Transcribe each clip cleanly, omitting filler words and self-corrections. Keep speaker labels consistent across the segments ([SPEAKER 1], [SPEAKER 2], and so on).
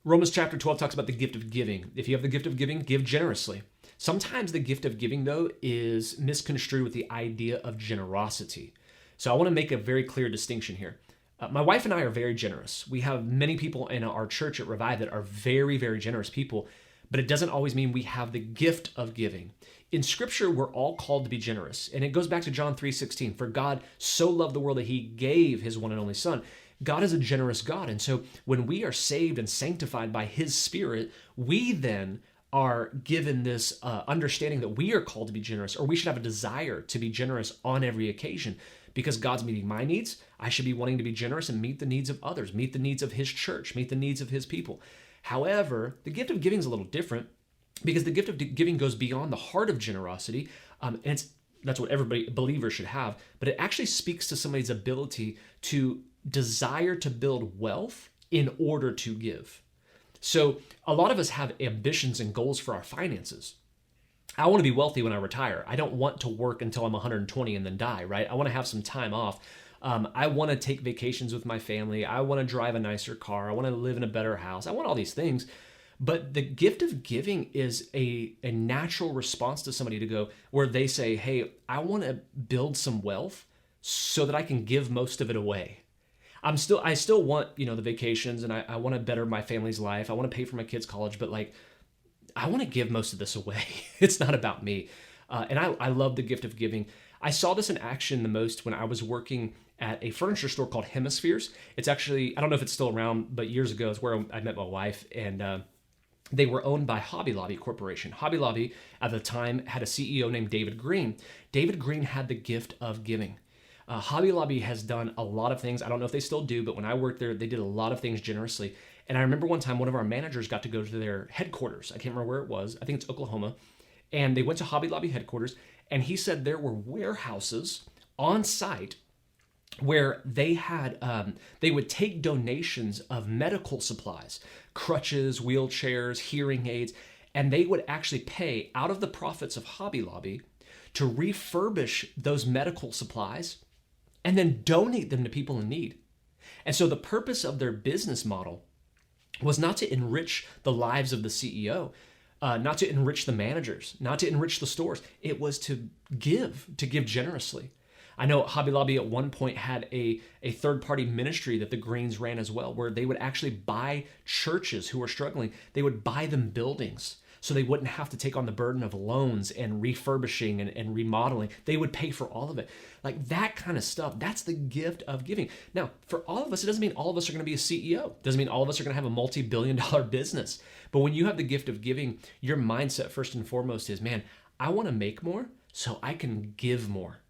[SPEAKER 1] Romans chapter 12 talks about the gift of giving. If you have the gift of giving, give generously. Sometimes the gift of giving, though, is misconstrued with the idea of generosity. So I want to make a very clear distinction here. My wife and I are very generous. We have many people in our church at Revive that are very, very generous people, but it doesn't always mean we have the gift of giving. In Scripture, we're all called to be generous. And it goes back to John 3:16. For God so loved the world that he gave his one and only Son. God is a generous God. And so when we are saved and sanctified by his Spirit, we then are given this understanding that we are called to be generous, or we should have a desire to be generous on every occasion. Because God's meeting my needs, I should be wanting to be generous and meet the needs of others, meet the needs of his church, meet the needs of his people. However, the gift of giving is a little different because the gift of giving goes beyond the heart of generosity, and that's what everybody believer should have. But it actually speaks to somebody's ability to desire to build wealth in order to give. So a lot of us have ambitions and goals for our finances. I want to be wealthy when I retire. I don't want to work until I'm 120 and then die, right? I want to have some time off. I want to take vacations with my family. I want to drive a nicer car. I want to live in a better house. I want all these things. But the gift of giving is a natural response to somebody to go where they say, hey, I want to build some wealth so that I can give most of it away. I still want, the vacations, and I want to better my family's life. I want to pay for my kids' college, but I want to give most of this away. It's not about me. And I love the gift of giving. I saw this in action the most when I was working at a furniture store called Hemispheres. It's actually, I don't know if it's still around, but years ago is where I met my wife, and they were owned by Hobby Lobby Corporation. Hobby Lobby at the time had a CEO named David Green. David Green had the gift of giving. Hobby Lobby has done a lot of things. I don't know if they still do, but when I worked there, they did a lot of things generously. And I remember one time one of our managers got to go to their headquarters. I can't remember where it was. I think it's Oklahoma. And they went to Hobby Lobby headquarters, and he said there were warehouses on site where they had they would take donations of medical supplies, crutches, wheelchairs, hearing aids, and they would actually pay out of the profits of Hobby Lobby to refurbish those medical supplies and then donate them to people in need. And so the purpose of their business model was not to enrich the lives of the CEO, not to enrich the managers, not to enrich the stores. It was to give generously. I know Hobby Lobby at one point had a third-party ministry that the Greens ran as well, where they would actually buy churches who were struggling. They would buy them buildings so they wouldn't have to take on the burden of loans and refurbishing and remodeling. They would pay for all of it. Like that kind of stuff, that's the gift of giving. Now, for all of us, it doesn't mean all of us are going to be a CEO. It doesn't mean all of us are going to have a multi-billion-dollar business. But when you have the gift of giving, your mindset first and foremost is, man, I want to make more so I can give more.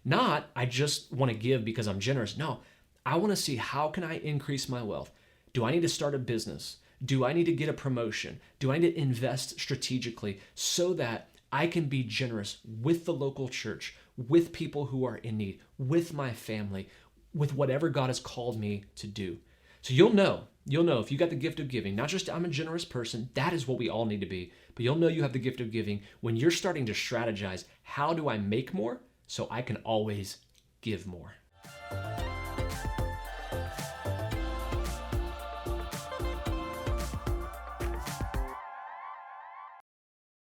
[SPEAKER 1] Not, I just want to give because I'm generous. No, I want to see how can I increase my wealth? Do I need to start a business? Do I need to get a promotion? Do I need to invest strategically so that I can be generous with the local church, with people who are in need, with my family, with whatever God has called me to do? So you'll know if you got the gift of giving, not just I'm a generous person, that is what we all need to be, but you'll know you have the gift of giving when you're starting to strategize, how do I make more so I can always give more?